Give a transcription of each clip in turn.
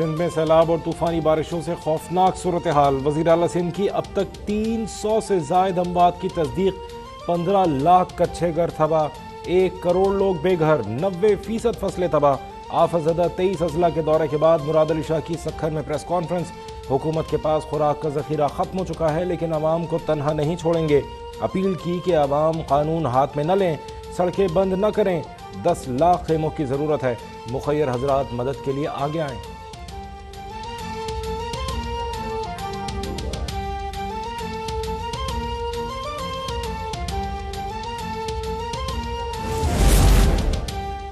सिंध में सैलाब और तूफानी बारिशों से खौफनाक सूरत हाल। वज़ीर आला सिंध की अब तक 300 से जायद अमवात की तस्दीक। 15 लाख कच्चे घर तबाह, 1 करोड़ लोग बेघर, 90% फसलें तबाह। आफतज़दा 23 अजला के दौरे के बाद मुराद अली शाह की सक्खर में प्रेस कॉन्फ्रेंस। हुकूमत के पास खुराक का जखीरा खत्म हो चुका है, लेकिन आवाम को तनहा नहीं छोड़ेंगे। अपील की कि आवाम कानून हाथ में न लें, सड़कें बंद न करें। 10 लाख खेमों की ज़रूरत है। मुखय्यर हजरात मदद के लिए आगे आएँ।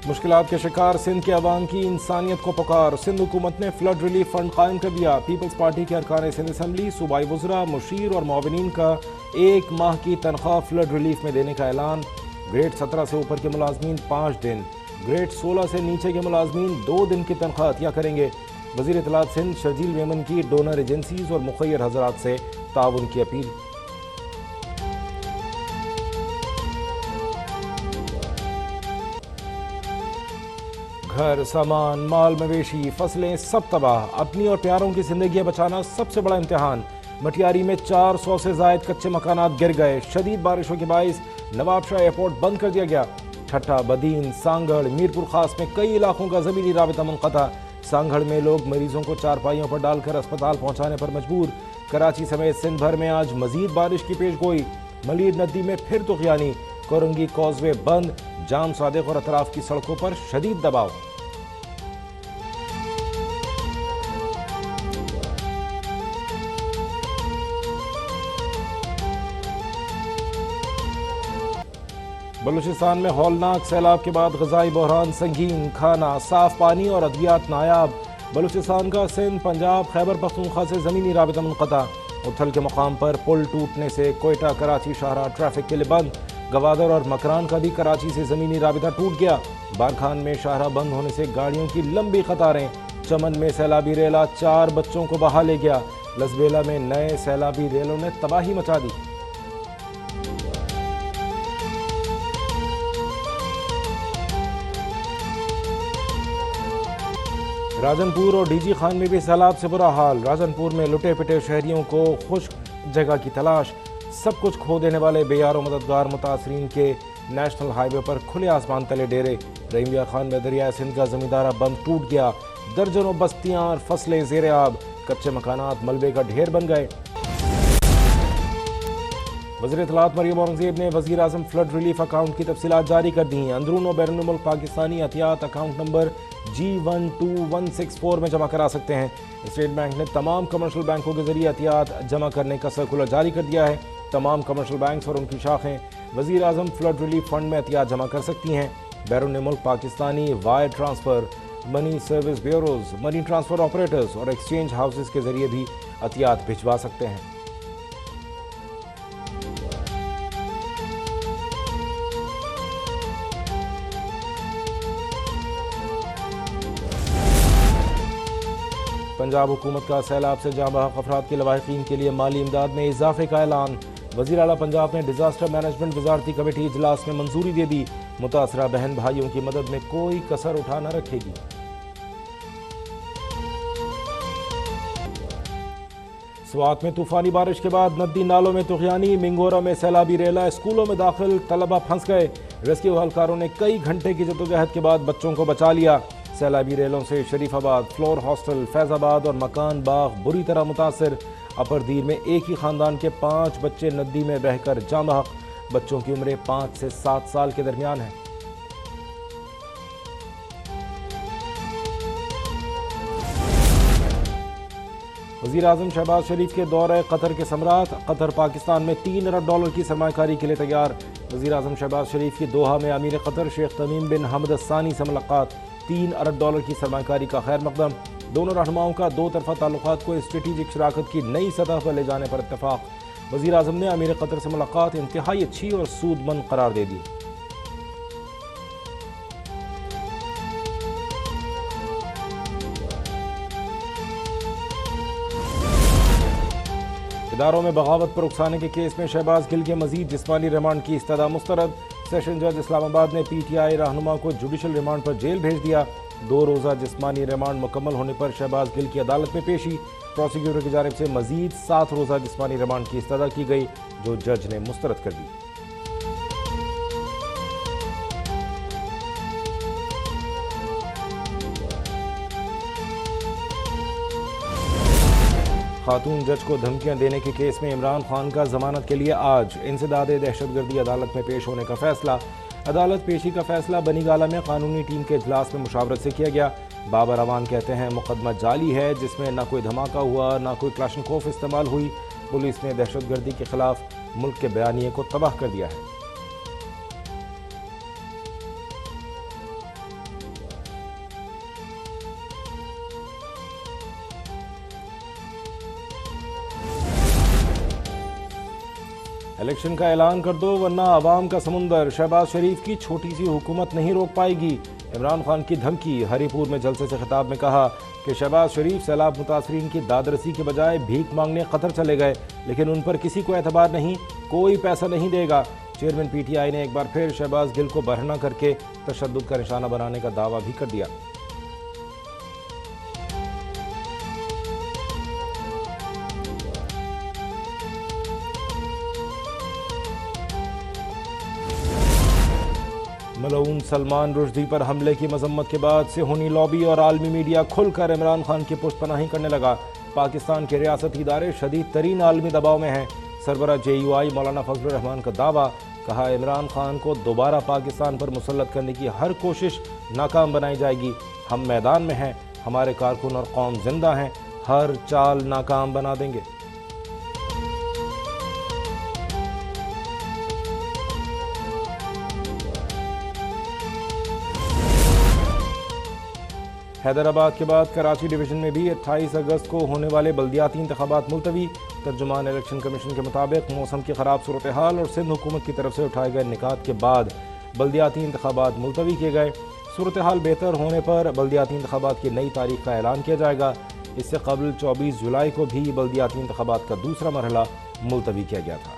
मुश्किलात के शिकार सिंध के अवाम की इंसानियत को पुकार। सिंध हुकूमत ने फ्लड रिलीफ फंड कायम कर दिया। पीपल्स पार्टी के अरकान सिंध असम्बली, सूबाई वज़रा, मुशीर और मुआविनीन का 1 माह की तनख्वाह फ्लड रिलीफ में देने का ऐलान। ग्रेड 17 से ऊपर के मुलाजमीन 5 दिन, ग्रेड 16 से नीचे के मुलाजमीन 2 दिन की तनख्वाह अतिया करेंगे। वज़ीर इत्तलात सिंध शर्जील मेमन की डोनर एजेंसीज और मुखय्यर हजरात से ताउन की अपील। घर, सामान, माल मवेशी, फसलें सब तबाह। अपनी और प्यारों की जिंदगी बचाना सबसे बड़ा इम्तिहान। मटियारी में 400 से जायद कच्चे मकानात गिर गए। शदीद बारिशों के बाइस नवाबशाह एयरपोर्ट बंद कर दिया गया। ठट्ठा, बदीन, सांगड़, मीरपुर खास में कई इलाकों का ज़मीनी राबिता मुनक़ता। सांगड़ में लोग मरीजों को चारपाइयों पर डालकर अस्पताल पहुँचाने पर मजबूर। कराची समेत सिंध भर में आज मजीद बारिश की पेशगोई। मलीर नदी में फिर तुग़यानी। कोरंगी कॉजवे बंद। जाम सादिक और अतराफ की सड़कों पर शदीद दबाव। बलूचिस्तान में हौलनाक सैलाब के बाद ग़िज़ाई बहरान संगीन। खाना, साफ पानी और अद्वियात नायाब। बलूचिस्तान का सिंध, पंजाब, खैबर पख्तूनख्वा से ज़मीनी राबिता मुनक़ता। उथल के मकाम पर पुल टूटने से कोयटा कराची शाहराह ट्रैफिक के लिए बंद। गवादर और मकरान का भी कराची से ज़मीनी राबिता टूट गया। बारखान में शाहराह बंद होने से गाड़ियों की लंबी कतारें। चमन में सैलाबी रेला 4 बच्चों को बहा ले गया। लसबेला में नए सैलाबी रेलों ने तबाही मचा दी। राजनपुर और डीजी खान में भी सैलाब से बुरा हाल। राजनपुर में लुटे पिटे शहरियों को खुश्क जगह की तलाश। सब कुछ खो देने वाले बेयारो मददगार मुतासरीन के नेशनल हाईवे पर खुले आसमान तले डेरे। रहीमिया खान में दरिया सिंध का जमींदारा बंद टूट गया। दर्जनों बस्तियां और फसलें ज़ेरे आब। कच्चे मकानात मलबे का ढेर बन गए। वज़ीर इत्तलात मरियम औरंगज़ेब ने वज़ीर आज़म फ्लड रिलीफ अकाउंट की तफसीलात जारी कर दी। अंदरून और बैरून मुल्क पाकिस्तानी एहतियात अकाउंट नंबर G12164 में जमा करा सकते हैं। स्टेट बैंक ने तमाम कमर्शियल बैंकों के जरिए एहतियात जमा करने का सर्कुलर जारी कर दिया है। तमाम कमर्शियल बैंक्स और उनकी शाखें वज़ीर आज़म फ्लड रिलीफ फंड में एहतियात जमा कर सकती हैं। बैरून मुल्क Pakistani wire transfer, money service bureaus, money transfer operators और एक्सचेंज हाउसेस के जरिए भी एहतियात भिजवा सकते हैं। पंजाब हुकूमत का सैलाब से जाँ बहक अफराद के लवाहिकीन के लिए माली इमदाद में इजाफे का ऐलान। वज़ीर आला पंजाब ने डिज़ास्टर मैनेजमेंट वजारती कमेटी इजलास में मंजूरी दे दी। मुतासरा बहन भाइयों की मदद में कोई कसर उठा न रखेगी। स्वात में तूफानी बारिश के बाद नदी नालों में तुग़यानी। मिंगोरा में सैलाबी रेला। स्कूलों में दाखिल तलबा फंस गए। रेस्क्यू अहलकारों ने कई घंटे की जद्दोजहद के बाद बच्चों को बचा लिया। सैलाबी रेलों से शरीफाबाद, फ्लोर हॉस्टल, फैज़ाबाद और मकान बाग बुरी तरह मुतासर। अपर दीर में एक ही खानदान के 5 बच्चे नदी में बहकर जाँ बहक। बच्चों की उम्रें 5 से 7 साल के दरमियान है। वज़ीर आज़म शहबाज शरीफ के दौरे कतर के समरात। कतर पाकिस्तान में $3 अरब की सरमाकारी के लिए तैयार। वज़ीर आज़म शहबाज शरीफ की दोहा में अमीर कतर शेख तमीम बिन हमद अस्सानी से मुलाकात। $3 अरब की सरमाकारी का खैर मकदम। दोनों रहनुमाओं का 2 तरफ़ा ताल्लुकात को स्ट्रेटेजिक शराकत की नई सतह पर ले जाने पर इत्तफाक। वज़ीर आज़म ने अमीर कतर से मुलाकात इंतहाई अच्छी और सूदमंद करार दे दी। इदारों में बगावत पर उकसाने के केस में शहबाज गिल के मजीद जिस्मानी रिमांड की इस्तदा मुस्तरद। सेशन जज इस्लामाबाद ने PTI रहनुमा को जुडिशल रिमांड पर जेल भेज दिया। 2 रोज़ा जिस्मानी रिमांड मुकम्मल होने पर शहबाज गिल की अदालत में पेशी। प्रोसिक्यूटर की जानिब से मजीद 7 रोज़ा जिस्मानी रिमांड की इस्तदा की गई, जो जज ने मुस्तरद कर दी। खातून जज को धमकियां देने के केस में इमरान खान का जमानत के लिए आज इंसदाद दहशतगर्दी अदालत में पेश होने का फैसला। अदालत पेशी का फैसला बनीगाला में कानूनी टीम के इजलास में मुशावरत से किया गया। बाबर अवान कहते हैं मुकदमा जाली है, जिसमें ना कोई धमाका हुआ, ना कोई क्लाशनकोफ इस्तेमाल हुई। पुलिस ने दहशतगर्दी के खिलाफ मुल्क के बयानिए को तबाह कर दिया है। इलेक्शन का ऐलान कर दो वरना अवाम का समुंदर, शहबाज शरीफ की छोटी सी हुकूमत नहीं रोक पाएगी। इमरान खान की धमकी। हरिपुर में जलसे से खिताब में कहा कि शहबाज शरीफ सैलाब मुतासरीन की दादरसी के बजाय भीख मांगने कतर चले गए, लेकिन उन पर किसी को एतबार नहीं, कोई पैसा नहीं देगा। चेयरमैन PTI ने एक बार फिर शहबाज गिल को बरहना करके तशद्दुद का निशाना बनाने का दावा भी कर दिया। मलऊन सलमान रुश्दी पर हमले की मजम्मत के बाद सिहोनी लॉबी और आलमी मीडिया खुलकर इमरान खान की पुष्टपनाही करने लगा। पाकिस्तान के रियासती इदारे शदीद तरीन आलमी दबाव में हैं। सरबरा JUI मौलाना फजलुर रहमान का दावा। कहा इमरान खान को दोबारा पाकिस्तान पर मुसल्लत करने की हर कोशिश नाकाम बनाई जाएगी। हम मैदान में हैं, हमारे कारकुन और कौम जिंदा हैं, हर चाल नाकाम बना देंगे। हैदराबाद के बाद कराची डिवीज़न में भी 28 अगस्त को होने वाले बल्दियाती इंतखाबात मुलतवी। तर्जुमान इलेक्शन कमीशन के मुताबिक मौसम की ख़राब सूरत हाल और सिंध हुकूमत की तरफ से उठाए गए निकात के बाद बल्दियाती इंतखाबात मुलतवी किए गए। सूरत हाल बेहतर होने पर बल्दियाती इंतखाबात की नई तारीख का ऐलान किया जाएगा। इससे कबल 24 जुलाई को भी बल्दियाती इंतखाबात का दूसरा मरहला मुलतवी किया गया था।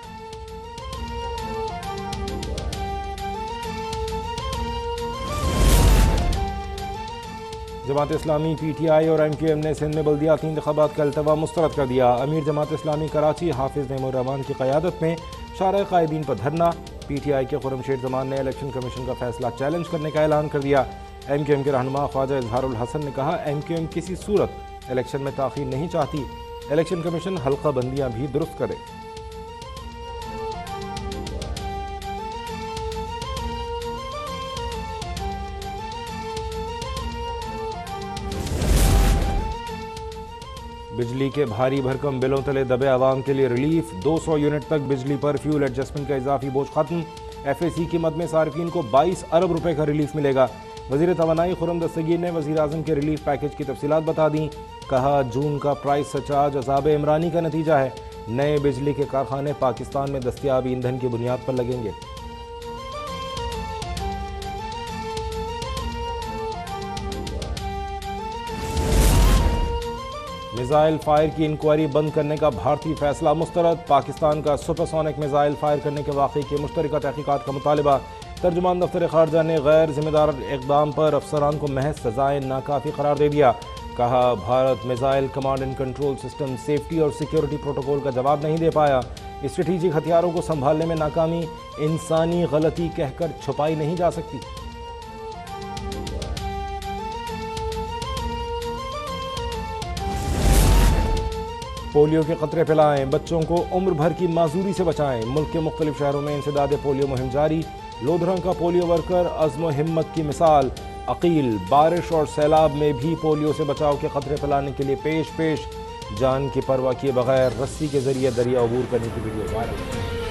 जमात इस्लामी PTI और MQM ने सिंध में बल्दियाती इंतखाबात का अल्तवा मुस्तरद कर दिया। अमीर जमात इस्लामी कराची हाफिज नईमुर रहमान की क़यादत में शारा कायदीन पर धरना। PTI के खुर्रमशेर जमान ने इलेक्शन कमीशन का फैसला चैलेंज करने का ऐलान कर दिया। MQM के रहनुमा ख्वाजा इजहारुल हसन ने कहा MQM किसी सूरत इलेक्शन में ताख़ीर नहीं चाहती, इलेक्शन कमीशन हल्का बंदियाँ भी दुरुस्त करे। बिजली के भारी भरकम बिलों तले दबे आवाम के लिए रिलीफ। 200 यूनिट तक बिजली पर फ्यूल एडजस्टमेंट का इजाफी बोझ खत्म। FAC की मद में सार्फिन को 22 अरब रुपए का रिलीफ मिलेगा। वजीर तवानाई खुर्रम दस्तगीर ने वजीर आज़म के रिलीफ पैकेज की तफसीलात बता दी। कहा जून का प्राइस सरचार्ज अज़ाब इमरानी का नतीजा है। नए बिजली के कारखाने पाकिस्तान में दस्तयाब ईंधन की बुनियाद पर लगेंगे। मिसाइल फायर की इंक्वायरी बंद करने का भारतीय फैसला मुस्तरद। पाकिस्तान का सुपरसोनिक मिसाइल फायर करने के वाक़े की मुश्तरका तहकीकात का मुतालबा। तर्जुमान दफ्तर खारजा ने गैर जिम्मेदार इक़दाम पर अफसरान को महज सजाएं नाकाफ़ी करार दे दिया। कहा Bharat missile command and control system safety और सिक्योरिटी प्रोटोकॉल का जवाब नहीं दे पाया। स्ट्रेटेजिक हथियारों को संभालने में नाकामी इंसानी गलती कहकर छुपाई नहीं जा सकती। पोलियो के खतरे फैलाएं, बच्चों को उम्र भर की माजूरी से बचाएं। मुल्क के मुख्तलिफ शहरों में इंसदाद पोलियो मुहिम जारी। लोधरंग का पोलियो वर्कर अज़्म हिम्मत की मिसाल। अकील बारिश और सैलाब में भी पोलियो से बचाव के खतरे फैलाने के लिए पेश जान की परवाह किए बगैर रस्सी के जरिए दरिया अबूर करने की वीडियो वायरल।